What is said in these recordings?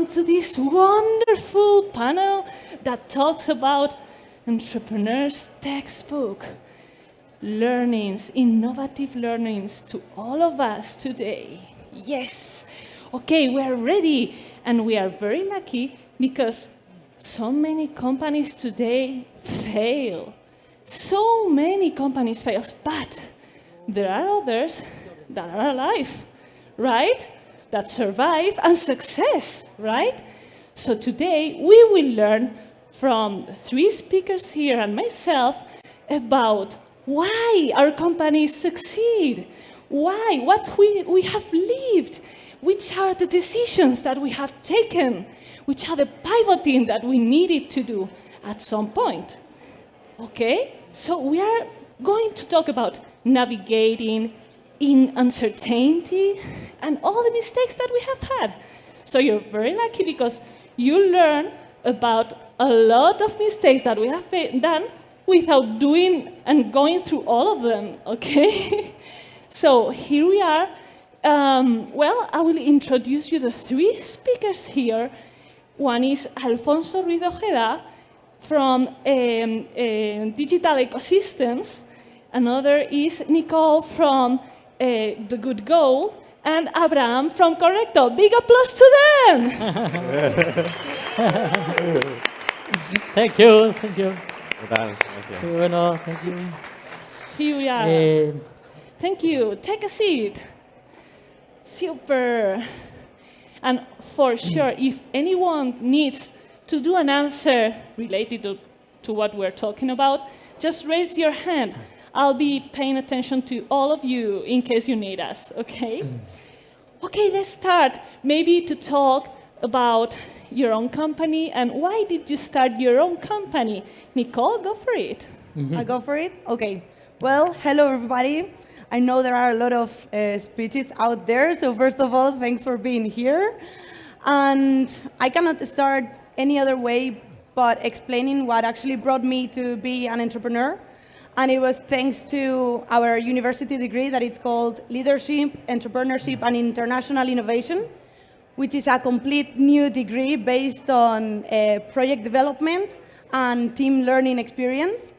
welcome to this wonderful panel that talks about entrepreneurs' textbook learnings, innovative learnings to all of us today. Yes. Okay, we are ready, and we are very lucky because so many companies today fail. So many companies fail, but there are others that are alive, right? That survive and success, right? So today we will learn from 3 speakers here and myself about why our companies succeed, why, what we have lived, which are the decisions that we have taken, which are the pivoting that we needed to do at some point. Okay? So we are going to talk about navigating in uncertainty and all the mistakes that we have had. So you're very lucky because you learn about a lot of mistakes that we have done without doing and going through all of them, okay? So here we are. Well, I will introduce you the 3 speakers here. One is Alfonso Ruiz de Ojeda from Digital Ecosystems. Another is Nicole from The Good Goal, and Abraham from Correcto. Big applause to them! Thank you. ¿Qué tal? Gracias. Qué bueno, thank you. Here we are. Thank you. Take a seat. Super. And for sure, if anyone needs to do an answer related to what we're talking about, just raise your hand. I'll be paying attention to all of you in case you need us, okay? Okay, let's start. Maybe to talk about your own company and why did you start your own company? Nicole, go for it. I go for it? Okay. Well, hello everybody. I know there are a lot of speeches out there, so first of all, thanks for being here. And I cannot start any other way but explaining what actually brought me to be an entrepreneur. And it was thanks to our university degree that it's called Leadership, Entrepreneurship, and International Innovation, which is a complete new degree based on project development and team learning experience.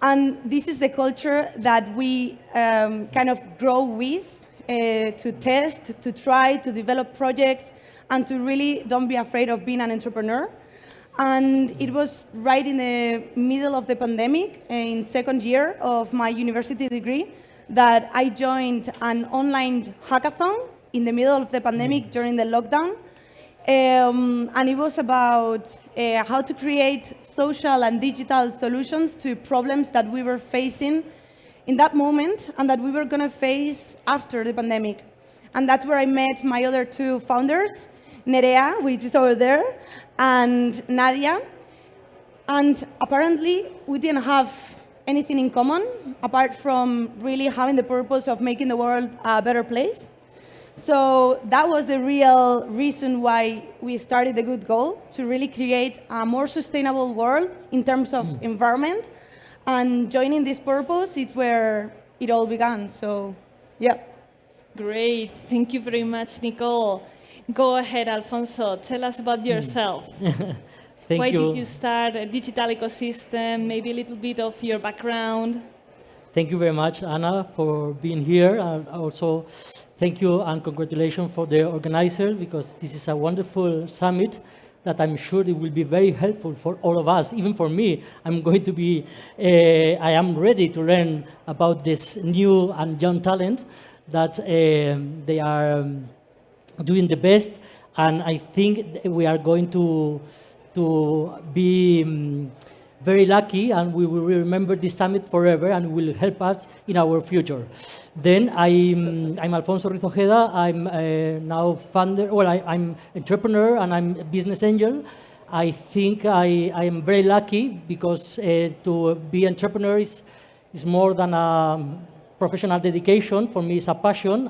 And this is the culture that we kind of grow with, to test, to try, to develop projects, and to really don't be afraid of being an entrepreneur. And it was right in the middle of the pandemic, in second year of my university degree, that I joined an online hackathon in the middle of the pandemic during the lockdown. And it was about how to create social and digital solutions to problems that we were facing in that moment and that we were going to face after the pandemic. And that's where I met my other 2 founders, Nerea, which is over there, and Nadia. And apparently, we didn't have anything in common apart from really having the purpose of making the world a better place. So that was the real reason why we started The Good Goal, to really create a more sustainable world in terms of environment. And joining this purpose, it's where it all began. So, yeah. Great. Thank you very much, Nicole. Go ahead, Alfonso. Tell us about yourself. Why did you start a digital ecosystem? Maybe a little bit of your background. Thank you very much, Anna, for being here. And also, thank you and congratulations for the organizers, because this is a wonderful summit that I'm sure it will be very helpful for all of us, even for me. I'm going to be, I am ready to learn about this new and young talent that they are doing the best. And I think we are going to be very lucky, and we will remember this summit forever, and will help us in our future. Then I'm Alfonso Ruiz Ojeda. I'm now founder. Well, I'm entrepreneur and I'm a business angel. I think I am very lucky because to be entrepreneur is more than a professional dedication. For me, it's a passion.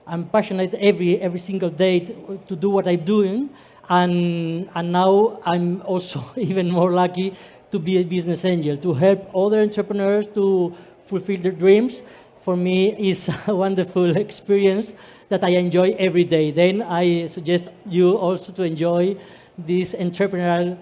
I'm passionate every single day to do what I'm doing. And now I'm also even more lucky to be a business angel, to help other entrepreneurs to fulfill their dreams for me is a wonderful experience that I enjoy every day. Then I suggest you also to enjoy this entrepreneurial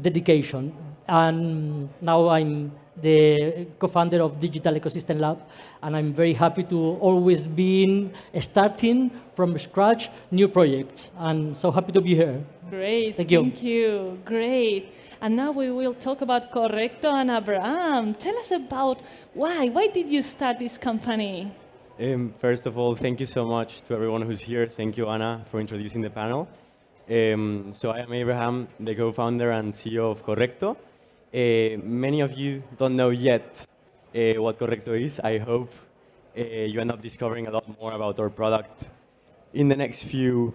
dedication. And now I'm the co-founder of Digital Ecosystem Lab, and I'm very happy to always be starting from scratch new projects. And so happy to be here. Great, Thank you. thank you. Great. And now we will talk about Correcto and Abraham. Tell us about why. Why did you start this company? First of all, thank you so much to everyone who's here. Thank you, Anna, for introducing the panel. So I am Abraham, the co-founder and CEO of Correcto. Many of you don't know yet what Correcto is. I hope you end up discovering a lot more about our product in the next few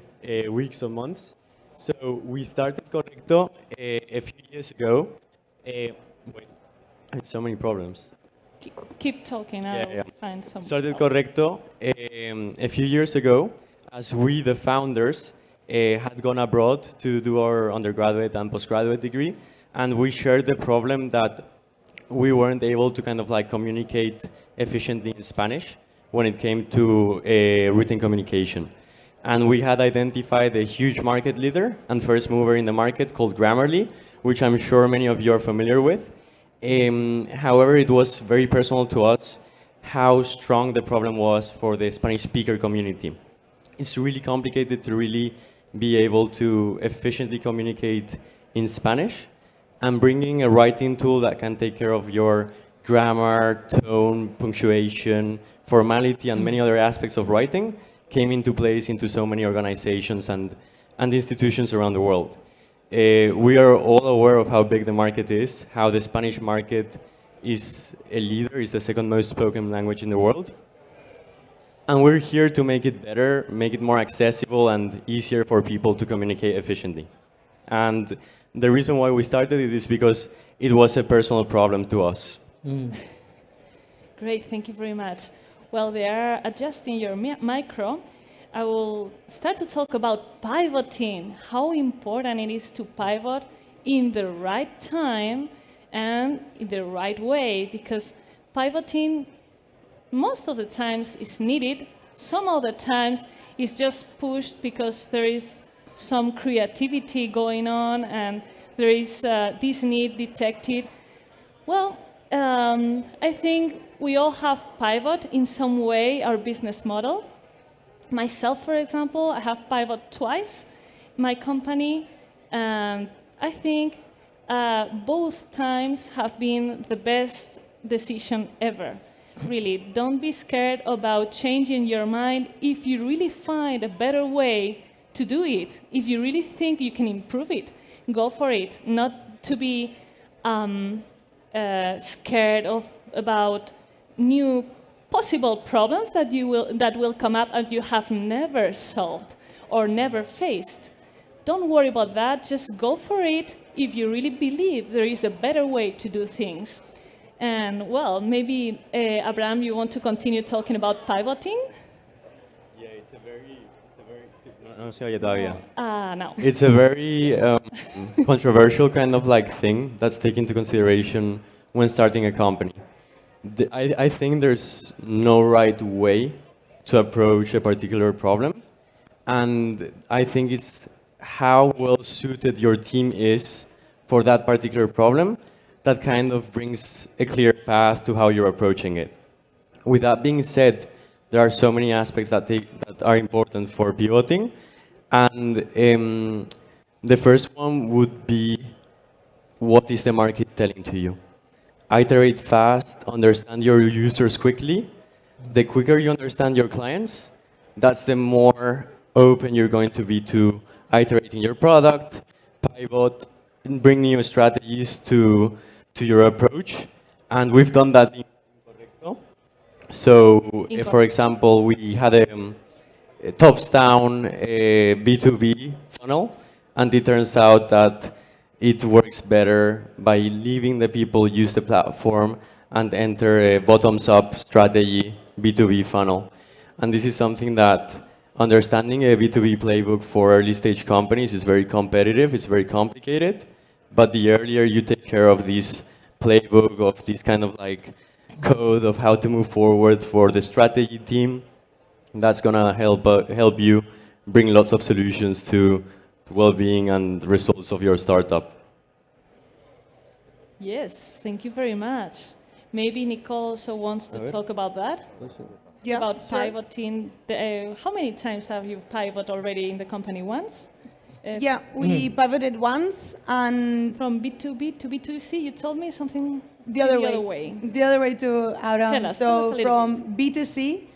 weeks or months. So we started Correcto a few years ago. Wait, I had so many problems. Keep talking, I'll Yeah. find some. Started Correcto a few years ago as we, the founders, had gone abroad to do our undergraduate and postgraduate degree. And we shared the problem that we weren't able to kind of like communicate efficiently in Spanish when it came to written communication. And we had identified a huge market leader and first mover in the market called Grammarly, which I'm sure many of you are familiar with. However, it was very personal to us how strong the problem was for the Spanish speaker community. It's really complicated to really be able to efficiently communicate in Spanish, and bringing a writing tool that can take care of your grammar, tone, punctuation, formality, and many other aspects of writing came into place into so many organizations and institutions around the world. We are all aware of how big the market is, how the Spanish market is a leader, is the second most spoken language in the world. And we're here to make it better, make it more accessible and easier for people to communicate efficiently. And the reason why we started it is because it was a personal problem to us. Great, thank you very much. While they are adjusting your micro, I will start to talk about pivoting, how important it is to pivot in the right time and in the right way, because pivoting most of the times is needed, some of the times it's just pushed because there is some creativity going on and there is this need detected. Well, I think we all have pivot in some way our business model. Myself, for example, I have pivot twice my company, and I think both times have been the best decision ever. Really, don't be scared about changing your mind if you really find a better way to do it. If you really think you can improve it, go for it. Not to be scared about new possible problems that will come up and you have never solved or never faced. Don't worry about that. Just go for it if you really believe there is a better way to do things. And well, maybe Abraham, you want to continue talking about pivoting? Yeah, no se oye todavía. No. It's a very controversial kind of like thing that's taken into consideration when starting a company. I think there's no right way to approach a particular problem, and I think it's how well suited your team is for that particular problem that kind of brings a clear path to how you're approaching it. With that being said, there are so many aspects that are important for pivoting, and the first one would be, what is the market telling to you? Iterate fast, understand your users quickly. The quicker you understand your clients, that's the more open you're going to be to iterating your product, pivot, and bring new strategies to your approach. And we've done that in Correcto. So, for example, we had a tops-down B2B funnel, and it turns out that it works better by leaving the people use the platform and enter a bottoms-up strategy B2B funnel. And this is something that understanding a B2B playbook for early-stage companies is very competitive, it's very complicated, but the earlier you take care of this playbook, of this kind of like code of how to move forward for the strategy team. That's gonna help you bring lots of solutions to well-being and results of your startup. Yes, thank you very much. Maybe Nicole also wants to talk about that, Yeah, about sure. pivoting. How many times have you pivoted already in the company? Once? Yeah, we pivoted once, and From B2B to B2C, you told me something the other the way. The other way to Aram. Tell us a So little from B2C,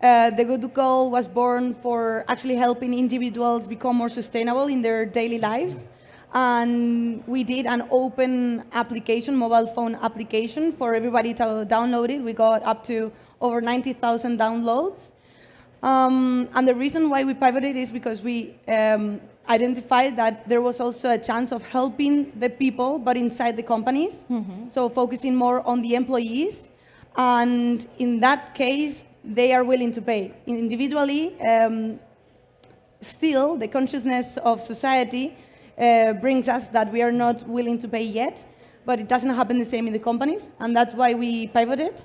the Good to Call was born for actually helping individuals become more sustainable in their daily lives. And we did an open application, mobile phone application for everybody to download it. We got up to over 90,000 downloads. And the reason why we pivoted is because we identified that there was also a chance of helping the people, but inside the companies. So focusing more on the employees. And in that case, they are willing to pay. Individually, still, the consciousness of society brings us that we are not willing to pay yet, but it doesn't happen the same in the companies, and that's why we pivoted.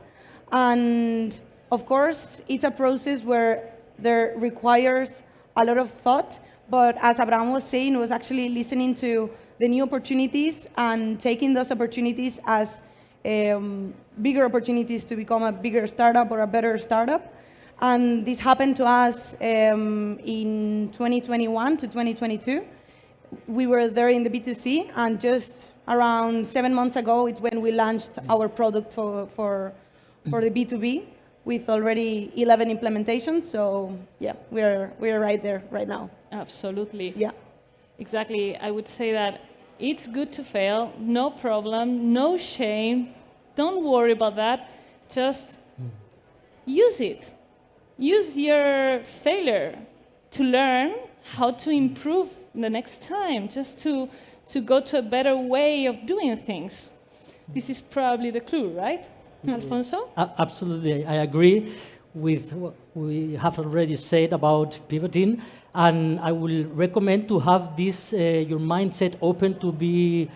And of course, it's a process where there requires a lot of thought, but as Abraham was saying, was actually listening to the new opportunities and taking those opportunities as bigger opportunities to become a bigger startup or a better startup. And this happened to us in 2021 to 2022. We were there in the B2C, and just around 7 months ago, it's when we launched our product for the B2B with already 11 implementations. So yeah, we're right there right now. Absolutely. Yeah. Exactly. I would say that it's good to fail, no problem, no shame. Don't worry about that. Just use it. Use your failure to learn how to improve the next time, just to go to a better way of doing things. This is probably the clue, right, Alfonso? Absolutely, I agree with what we have already said about pivoting, and I will recommend to have this your mindset open to be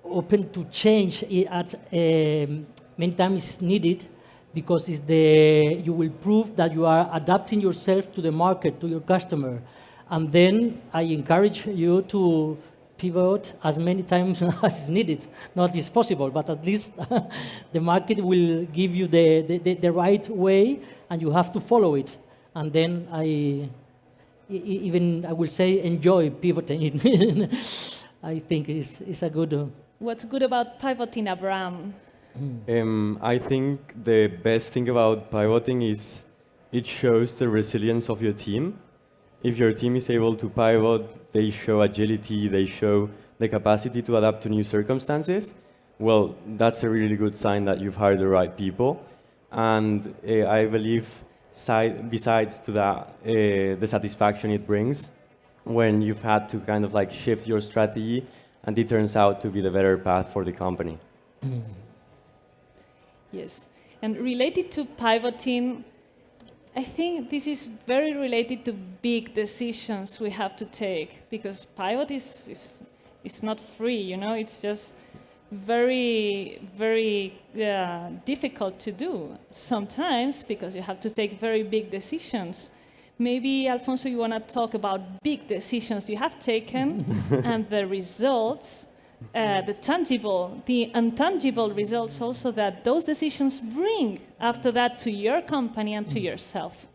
open to change at many times needed, because you will prove that you are adapting yourself to the market, to your customer. And then I encourage you to pivot as many times as is needed. Not as possible, but at least the market will give you the right way, and you have to follow it. And then I will say enjoy pivoting. I think it's a good... What's good about pivoting, Abraham? I think the best thing about pivoting is it shows the resilience of your team. If your team is able to pivot, they show agility, they show the capacity to adapt to new circumstances. Well, that's a really good sign that you've hired the right people. And I believe, besides to that, the satisfaction it brings when you've had to kind of like shift your strategy, and it turns out to be the better path for the company. Yes. And related to pivoting, I think this is very related to big decisions we have to take, because pivot is not free, you know, it's just very, very difficult to do sometimes, because you have to take very big decisions. Maybe, Alfonso, you want to talk about big decisions you have taken and the results, the tangible, the intangible results also that those decisions bring after that to your company and to yourself.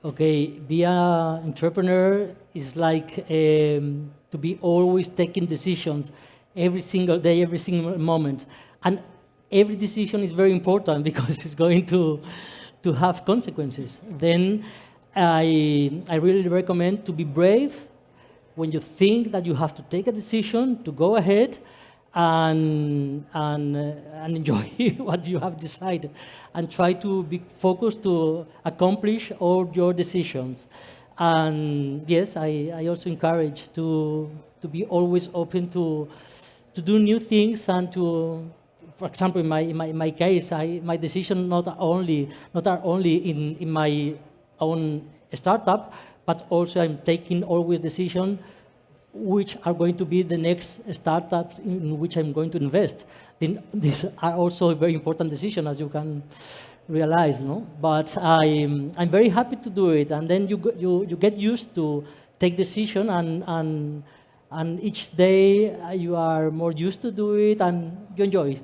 Okay, be an entrepreneur is like to be always taking decisions every single day, every single moment. And every decision is very important because it's going to have consequences. Then I really recommend to be brave when you think that you have to take a decision, to go ahead and enjoy what you have decided, and try to be focused to accomplish all your decisions. And yes, I also encourage to be always open to do new things, and to, for example, in my case, my decision not are only in my own startup, but also I'm taking always decision which are going to be the next startups in which I'm going to invest. Then these are also a very important decision, as you can realize, no? But I'm very happy to do it, and then you get used to take decision, and each day you are more used to do it, and you enjoy.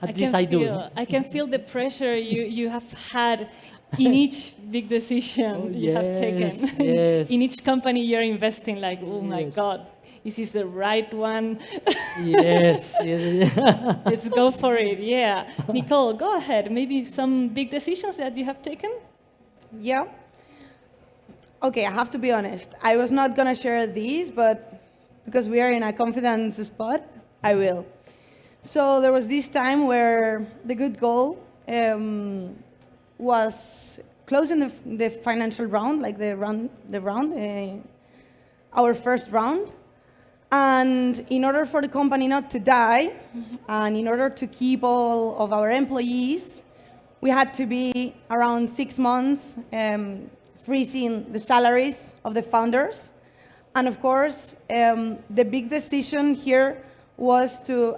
At least I do. I can feel the pressure you have had in each big decision you have taken. Yes. In each company you're investing, like, oh my Yes. God, is this the right one? Yes. Yes. Let's go for it, yeah. Nicole, go ahead. Maybe some big decisions that you have taken? Yeah. Okay, I have to be honest. I was not gonna share these, but because we are in a confidence spot, I will. So there was this time where the good goal was closing the financial round, like our first round. And in order for the company not to die, and in order to keep all of our employees, we had to be around 6 months freezing the salaries of the founders. And of course, the big decision here was to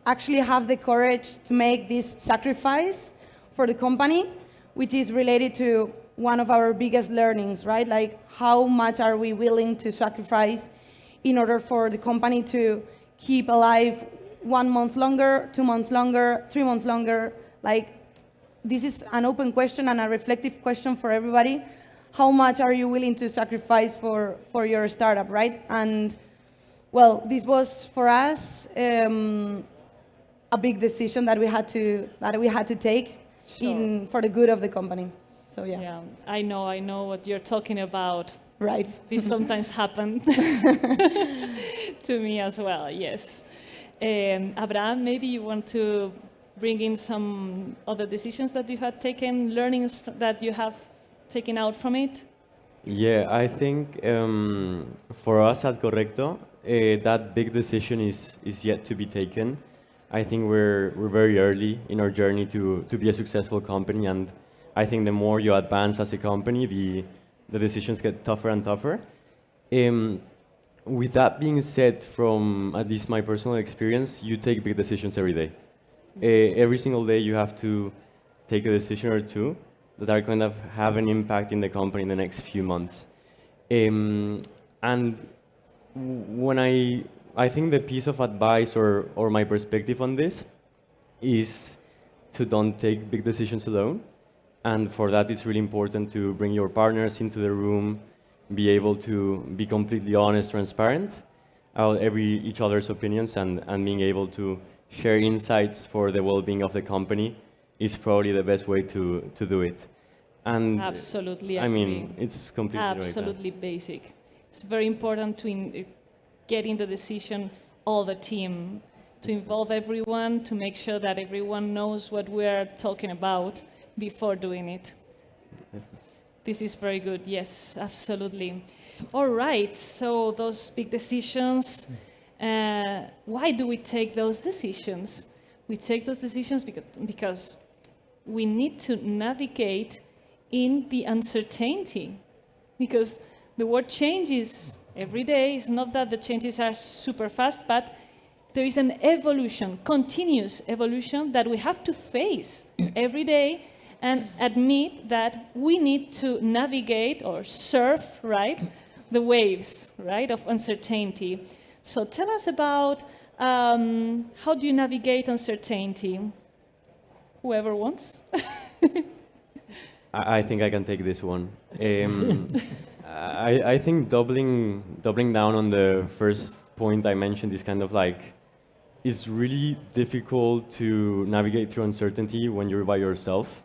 actually have the courage to make this sacrifice for the company, which is related to one of our biggest learnings, right? Like, how much are we willing to sacrifice in order for the company to keep alive 1 month longer, 2 months longer, 3 months longer? Like, this is an open question and a reflective question for everybody. How much are you willing to sacrifice for your startup, right? And well, this was for us a big decision that we had to take for the good of the company. So yeah. Yeah, I know what you're talking about. Right. This sometimes happened to me as well, yes. Abraham, maybe you want to bring in some other decisions that you had taken, learnings that you have taken out from it? Yeah, I think for us at Correcto, that big decision is yet to be taken. I think we're very early in our journey to be a successful company, and I think the more you advance as a company, the decisions get tougher and tougher. With that being said, from at least my personal experience, you take big decisions every day. Every single day you have to take a decision or two that are going to have an impact in the company in the next few months. And when I think the piece of advice or my perspective on this is to don't take big decisions alone. And for that, it's really important to bring your partners into the room, be able to be completely honest, transparent about each other's opinions, and being able to share insights for the well-being of the company is probably the best way to do it. And Absolutely I agree. mean, it's completely Absolutely basic. It's very important to get in the decision all the team, to involve everyone, to make sure that everyone knows what we're talking about before doing it. This is very good. Yes, absolutely. All right. So those big decisions, why do we take those decisions? We take those decisions because we need to navigate in the uncertainty, because the world changes every day. It's not that the changes are super fast, but there is an evolution, continuous evolution that we have to face every day and admit that we need to navigate or surf, right, the waves, right, of uncertainty. So tell us about how do you navigate uncertainty? Whoever wants. I think I can take this one. I think doubling down on the first point I mentioned is kind of like, it's really difficult to navigate through uncertainty when you're by yourself.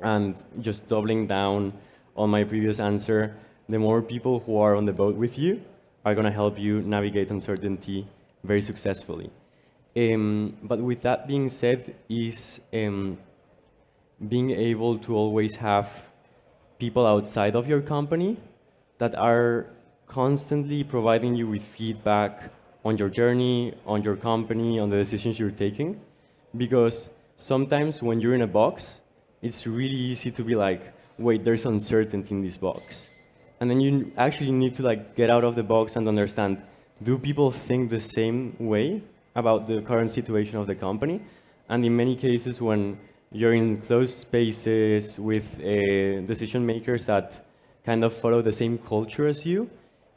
And just doubling down on my previous answer, the more people who are on the boat with you are going to help you navigate uncertainty very successfully. But with that being said, is being able to always have people outside of your company that are constantly providing you with feedback on your journey, on your company, on the decisions you're taking. Because sometimes when you're in a box, it's really easy to be like, wait, there's uncertainty in this box. and then you actually need to like get out of the box and understand, do people think the same way about the current situation of the company? And in many cases, when you're in closed spaces with decision makers that kind of follow the same culture as you,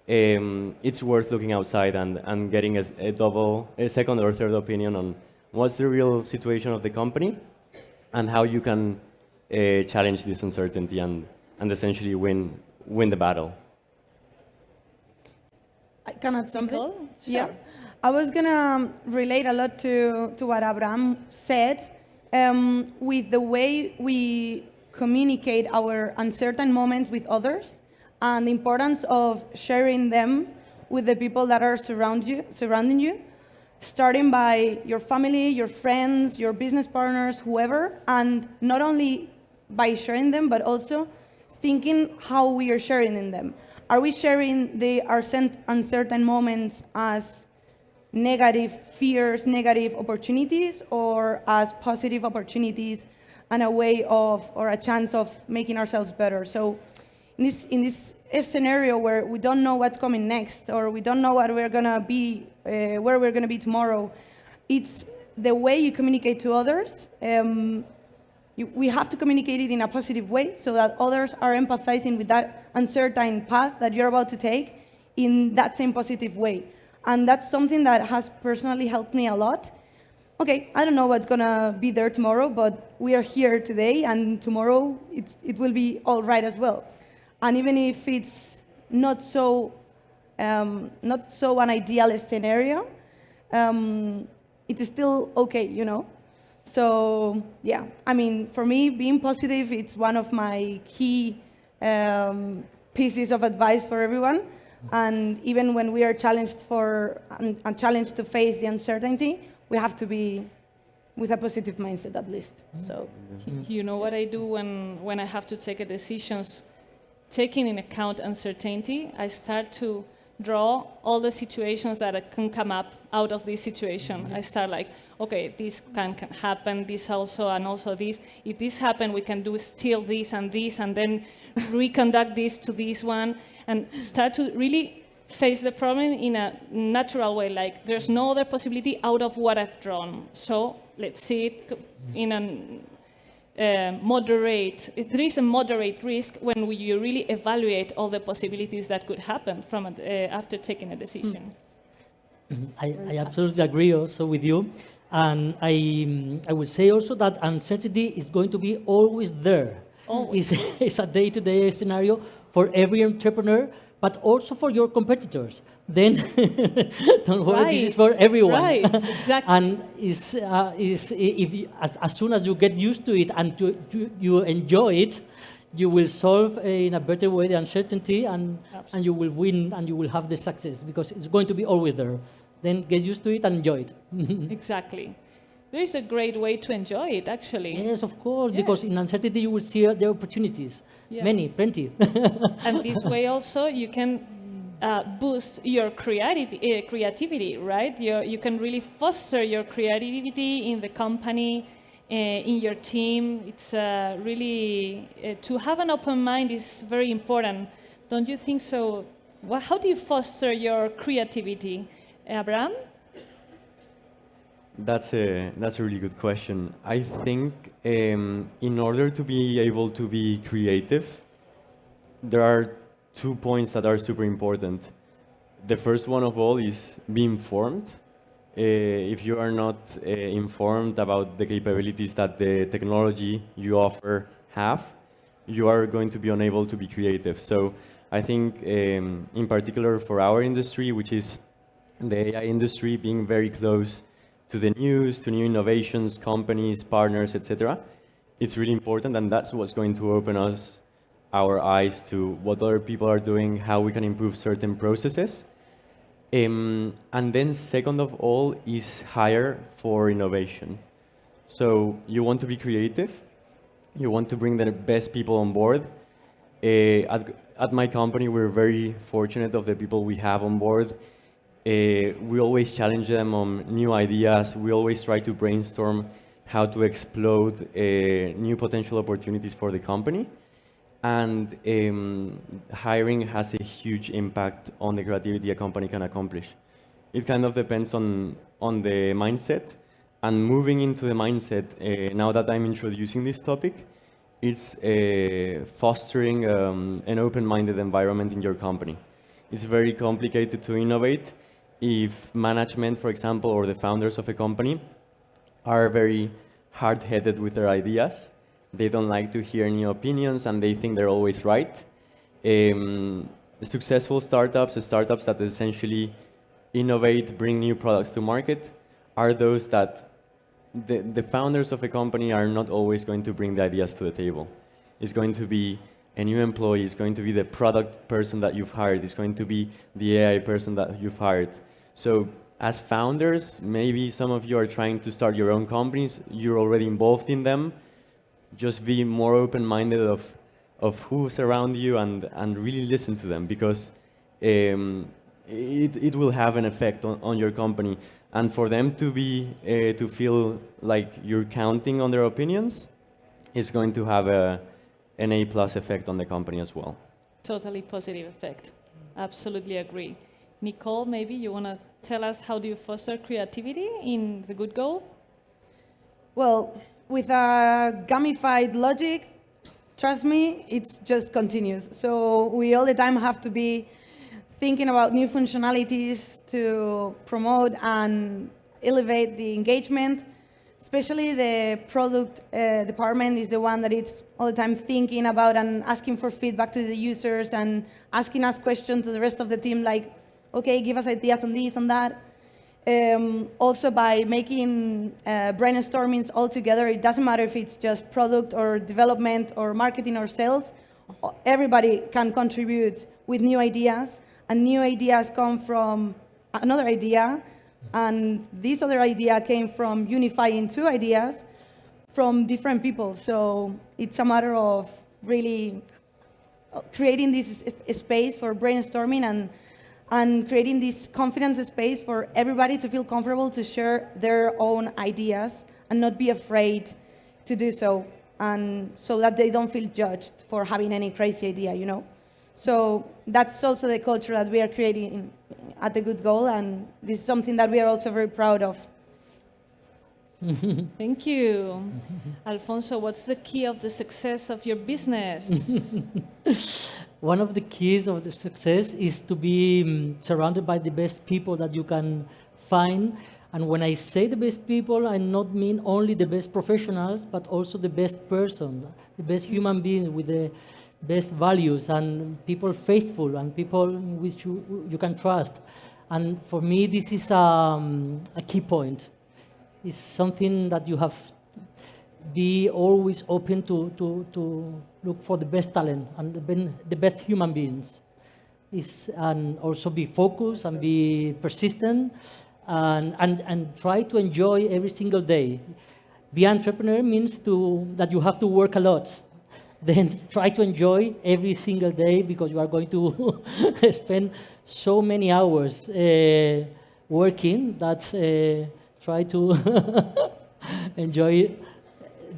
it's worth looking outside and getting a second or third opinion on what's the real situation of the company and how you can challenge this uncertainty and essentially win the battle. I can add something? Nicole? Yeah. Sure. I was going to relate a lot to what Abraham said with the way we communicate our uncertain moments with others and the importance of sharing them with the people that are surrounding you, starting by your family, your friends, your business partners, whoever, and not only by sharing them, but also thinking how we are sharing in them. Are we sharing our uncertain moments as negative fears, negative opportunities, or as positive opportunities and a way of, or a chance of making ourselves better? So in this scenario where we don't know what's coming next, or we don't know what we're gonna be, where we're gonna be tomorrow, it's the way you communicate to others. We have to communicate it in a positive way so that others are empathizing with that uncertain path that you're about to take in that same positive way. And that's something that has personally helped me a lot. Okay, I don't know what's gonna be there tomorrow, but we are here today, and tomorrow it will be all right as well. And even if it's not so an ideal scenario, it is still okay, you know. So yeah, I mean, for me, being positive, it's one of my key pieces of advice for everyone. And even when we are challenged challenged to face the uncertainty, we have to be with a positive mindset at least. So You know what I do when I have to take a decisions, taking in account uncertainty, I start to draw all the situations that can come up out of this situation. I start like, okay, this can happen, this also, and also this. If this happen, we can do still this, and then reconduct this to this one, and start to really face the problem in a natural way, like there's no other possibility out of what I've drawn. So let's see it in a moderate, there is a moderate risk when you really evaluate all the possibilities that could happen from after taking a decision. I absolutely agree also with you. And I would say also that uncertainty is going to be always there. Always. It's a day-to-day scenario for every entrepreneur, but also for your competitors. Then don't worry, this is for everyone. Right, exactly. And as soon as you get used to it and you enjoy it, you will solve in a better way the uncertainty, and you will win, and you will have the success, because it's going to be always there. Then get used to it and enjoy it. Exactly. There is a great way to enjoy it, actually. Yes, of course, Yes. because in uncertainty you will see the opportunities. Yeah. Many, plenty. And this way also you can boost your creativity, right? You can really foster your creativity in the company, in your team. It's really, to have an open mind is very important. Don't you think so? How do you foster your creativity, Abraham? That's a really good question. I think in order to be able to be creative, there are 2 points that are super important. The first one of all is be informed. If you are not informed about the capabilities that the technology you offer have, you are going to be unable to be creative. So I think in particular for our industry, which is the AI industry, being very close to the news, to new innovations, companies, partners, etc., it's really important, and that's what's going to open our eyes to what other people are doing, how we can improve certain processes. And then second of all is hire for innovation. So you want to be creative, you want to bring the best people on board. At my company, we're very fortunate of the people we have on board. We always challenge them on new ideas. We always try to brainstorm how to explode new potential opportunities for the company. And hiring has a huge impact on the creativity a company can accomplish. It kind of depends on the mindset. And moving into the mindset, now that I'm introducing this topic, it's fostering an open-minded environment in your company. It's very complicated to innovate if management, for example, or the founders of a company are very hard-headed with their ideas. They don't like to hear new opinions and they think they're always right. Successful startups that essentially innovate, bring new products to market, are those that the founders of a company are not always going to bring the ideas to the table. It's going to be a new employee, it's going to be the product person that you've hired, it's going to be the AI person that you've hired. So as founders, maybe some of you are trying to start your own companies, you're already involved in them. Just be more open-minded of who's around you and really listen to them, because it will have an effect on your company. And for them to feel like you're counting on their opinions is going to have an A+ effect on the company as well. Totally positive effect. Absolutely agree. Nicole, maybe you want to tell us how do you foster creativity in The Good Goal? Well, with a gamified logic, trust me, it just continues. So we all the time have to be thinking about new functionalities to promote and elevate the engagement. Especially the product department is the one that is all the time thinking about and asking for feedback to the users and asking us questions to the rest of the team, like, okay, give us ideas on this, on that. Also by making brainstormings all together, it doesn't matter if it's just product or development or marketing or sales, everybody can contribute with new ideas, and new ideas come from another idea, and this other idea came from unifying two ideas from different people. So it's a matter of really creating this space for brainstorming and creating this confidence space for everybody to feel comfortable to share their own ideas and not be afraid to do so, and so that they don't feel judged for having any crazy idea, you know? So that's also the culture that we are creating at The Good Goal, and this is something that we are also very proud of. Thank you. Alfonso, what's the key of the success of your business? One of the keys of the success is to be surrounded by the best people that you can find. And when I say the best people, I not mean only the best professionals, but also the best person, the best human being with the best values, and people faithful, and people which you can trust. And for me, this is a key point. It's something that you have be always open to look for the best talent and the best human beings. And also be focused and be persistent and try to enjoy every single day. Be an entrepreneur means that you have to work a lot. Then try to enjoy every single day, because you are going to spend so many hours working that try to enjoy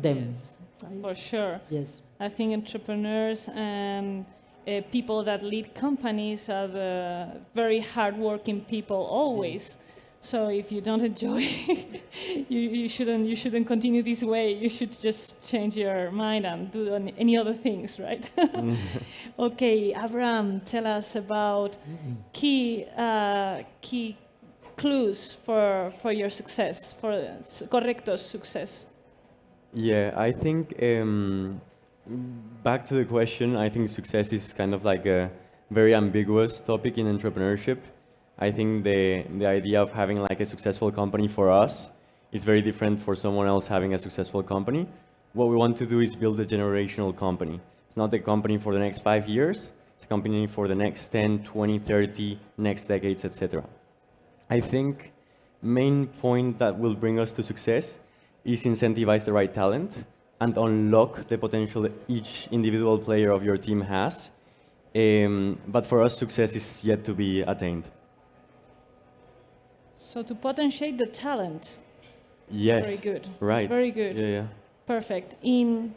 them. Yes, for sure. Yes. I think entrepreneurs and people that lead companies are the very hardworking people always. So if you don't enjoy, you shouldn't continue this way. You should just change your mind and do any other things, right? Okay, Abraham, tell us about key clues for your success, for Correcto's success. Yeah, I think back to the question, I think success is kind of like a very ambiguous topic in entrepreneurship. I think the idea of having like a successful company for us is very different for someone else having a successful company. What we want to do is build a generational company. It's not a company for the next 5 years, it's a company for the next 10, 20, 30, next decades, etc. I think main point that will bring us to success is incentivize the right talent and unlock the potential that each individual player of your team has. But for us, success is yet to be attained. So to potentiate the talent. Yes. Very good. Right. Very good. Yeah, yeah. Perfect. In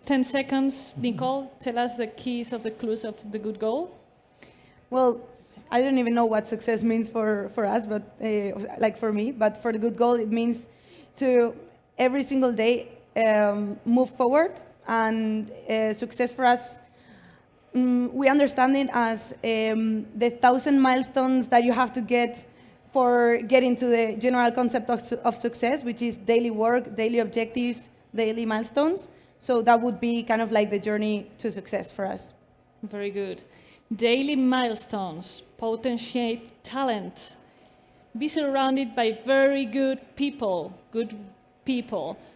10 seconds, Nicole, tell us the keys of the clues of the good goal. Well, I don't even know what success means for us, but like for me, but for the good goal, it means to every single day move forward, and success for us, we understand it as the 1,000 milestones that you have to get for getting to the general concept of success, which is daily work, daily objectives, daily milestones. So that would be kind of like the journey to success for us. Very good. Daily milestones, potentiate talent. Be surrounded by very good people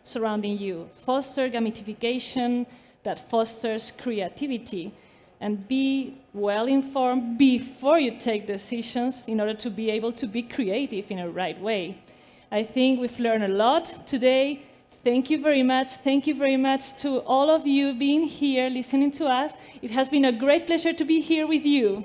surrounding you. Foster gamification that fosters creativity. And be well informed before you take decisions in order to be able to be creative in a right way. I think we've learned a lot today. Thank you very much. Thank you very much to all of you being here, listening to us. It has been a great pleasure to be here with you.